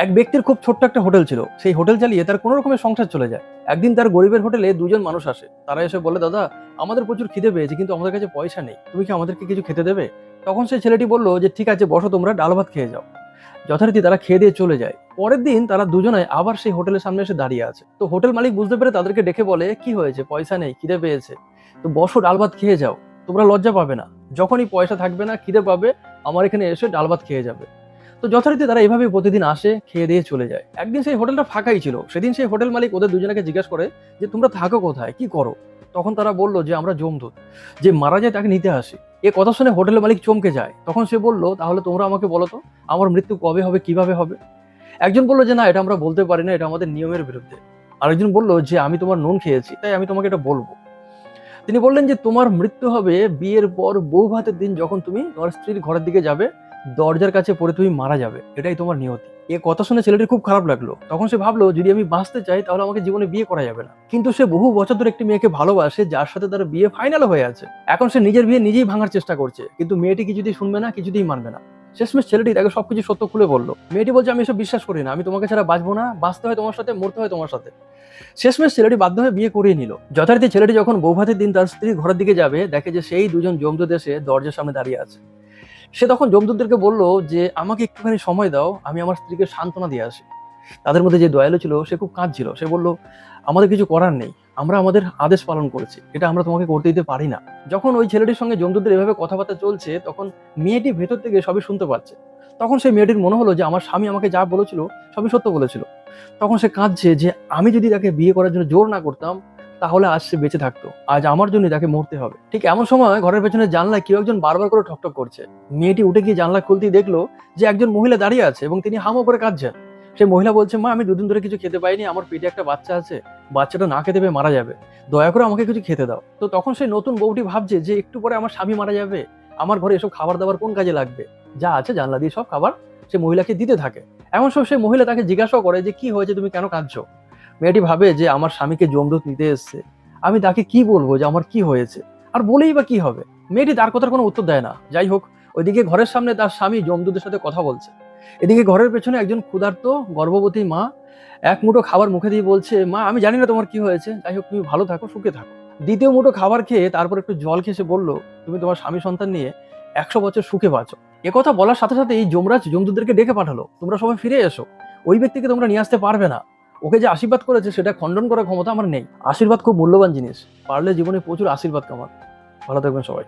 এক ব্যক্তির খুব ছোট্ট একটা হোটেল ছিল। সেই হোটেল চালিয়ে তার কোনো রকমের সংসার চলে যায়। একদিন তার গরিবের হোটেলে দুজন মানুষ আসে। তারা এসে বলে, দাদা, আমাদের প্রচুর খিদে পেয়েছে, কিন্তু আমাদের কাছে পয়সা নেই, তুমি কি আমাদেরকে কিছু খেতে দেবে? তখন সেই ছেলেটি বলল যে ঠিক আছে, বসো, তোমরা ডাল ভাত খেয়ে যাও। যথারীতি তারা খেয়ে দিয়ে চলে যায়। পরের দিন তারা দুজনে আবার সেই হোটেলের সামনে এসে দাঁড়িয়ে আছে। তো হোটেল মালিক বুঝতে পেরে তাদেরকে ডেকে বলে, কি হয়েছে, পয়সা নেই, খিদে পেয়েছে, তো বসো, ডাল ভাত খেয়ে যাও, তোমরা লজ্জা পাবে না, যখনই পয়সা থাকবে না, খিদে পাবে, আমার এখানে এসে ডাল ভাত খেয়ে যাবে। তো যথারীতি তারা এইভাবে প্রতিদিন আসে, খেয়ে দিয়ে চলে যায়। একদিন সেই হোটেলটা ফাঁকাই ছিল। সেদিন সেই হোটেল মালিক ওদের দুজনকে জিজ্ঞাসা করে যে তোমরা থাকো কোথায়, কি করো? তখন তারা বললো যে আমরা যমদূত, যে মারা যায় তাকে নিতে আসি। এ কথা শুনে হোটেলের মালিক চমকে যায়। তখন সে বলল, তাহলে তোমরা আমাকে বলো তো, আমার মৃত্যু কবে হবে, কিভাবে হবে? একজন বললো যে না, এটা আমরা বলতে পারি না, এটা আমাদের নিয়মের বিরুদ্ধে। আরেকজন বলল যে আমি তোমার নুন খেয়েছি, তাই আমি তোমাকে এটা বলবো। তিনি বললেন যে তোমার মৃত্যু হবে বিয়ের পর বউ ভাতের দিন, যখন তুমি তোমার স্ত্রীর ঘরের দিকে যাবে, দরজার কাছে পড়ে তুমি মারা যাবে, এটাই তোমার নিয়তি। এ কথা শুনে ছেলেটির খুব খারাপ লাগলো। তখন সে ভাবলো, যদি আমি বাঁচতে চাই তাহলে আমাকে জীবনে বিয়ে করা যাবে না। কিন্তু সে বহু বছর ধরে একটি মেয়েকে ভালোবাসে, যার সাথে তার বিয়ে ফাইনাল হয়ে আছে। এখন সে নিজের বিয়ে নিজেই ভাঙার চেষ্টা করছে, কিন্তু মেয়েটি কিছুতেই শুনবে না, কিছুতেই মানবে না। শেষমেশ ছেলেটি তাকে সবকিছু সত্য খুলে বললো। মেয়েটি বলছে, আমি এসব বিশ্বাস করি না, আমি তোমাকে ছাড়া বাঁচবো না, বাঁচতে হয় তোমার সাথে, মরতে হয় তোমার সাথে। শেষমেশ ছেলেটি বাধ্য হয়ে বিয়ে করিয়ে নিল। যথারীতি ছেলেটি যখন বৌভাতের দিন তার স্ত্রীর ঘরের দিকে যাবে, দেখে যে সেই দুজন যমদূত এসে দরজার সামনে দাঁড়িয়ে আছে। সে তখন যমদূতদেরকে বলল যে আমাকে একটুখানি সময় দাও, আমি আমার স্ত্রীকে সান্ত্বনা দিয়ে আসি। তাদের মধ্যে যে দয়ালু ছিল সে খুব কাঁদছিল। সে বলল, আমাদের কিছু করার নেই, আমরা আমাদের আদেশ পালন করেছি, এটা আমরা তোমাকে করতে দিতে পারি না। যখন ওই ছেলেটির সঙ্গে যমদূতদের এভাবে কথাবার্তা চলছে, তখন মেয়েটি ভেতর থেকে সবই শুনতে পাচ্ছে। তখন সেই মেয়েটির মনে হলো যে আমার স্বামী আমাকে যা বলেছিল সবই সত্য বলেছিল। তখন সে কাঁদছে যে আমি যদি তাকে বিয়ে করার জন্য জোর না করতাম, তাহলে আজ সে বেঁচে থাকতো, আজ আমার জন্য তাকে মরতে হবে। ঠিক এমন সময় ঘরের পেছনে জানলায় কেউ একজন বারবার করে ঠকঠক করছে। মেয়েটি উঠে গিয়ে জানলা খুলতেই দেখলো যে একজন মহিলা দাঁড়িয়ে আছে এবং তিনি হামো করে কাঁদছেন। সেই মহিলা বলছে, মা, আমি দুদিন ধরে কিছু খেতে পাইনি, আমার পেটে একটা বাচ্চা আছে, বাচ্চাটা না খেতে পেয়ে মারা যাবে, দয়া করে আমাকে কিছু খেতে দাও। তো তখন সেই নতুন বউটি ভাবছে যে একটু পরে আমার স্বামী মারা যাবে, আমার ঘরে এসব খাবার দাবার কোন কাজে লাগবে, যা আছে জানলা দিয়ে সব খাবার সে মহিলাকে দিতে থাকে। এমন সব সেই মহিলা তাকে জিজ্ঞাসা করে যে কি হয়েছে, তুমি কেন কাঁদছো? মেয়েটি ভাবে যে আমার স্বামীকে যমদূত নিতে এসছে, আমি তাকে কি বলবো যে আমার কি হয়েছে, আর বলেই বা কি হবে। মেয়েটি তার কথার কোনো উত্তর দেয় না। যাই হোক, ওইদিকে ঘরের সামনে তার স্বামী যমদূতের সাথে কথা বলছে। এদিকে ঘরের পেছনে একজন ক্ষুধার্ত গর্ভবতী মা এক মুঠো খাবার মুখে দিয়ে বলছে, মা, আমি জানি না তোমার কি হয়েছে, যাই হোক তুমি ভালো থাকো, সুখে থাকো। দ্বিতীয় মুঠো খাবার খেয়ে তারপর একটু জল খেয়ে সে বলল, তুমি তোমার স্বামী সন্তান নিয়ে 100 বছর সুখে বাঁচো। একথা বলার সাথে সাথে এই যমরাজ যমদূতদেরকে ডেকে পাঠালো, তোমরা সবাই ফিরে এসো, ওই ব্যক্তিকে তোমরা নিয়ে আসতে পারবে না, ওকে যে আশীর্বাদ করেছে সেটা খণ্ডন করার ক্ষমতা আমার নেই। আশীর্বাদ খুব মূল্যবান জিনিস, পারলে জীবনে প্রচুর আশীর্বাদ কামান। ভালো থাকবেন সবাই।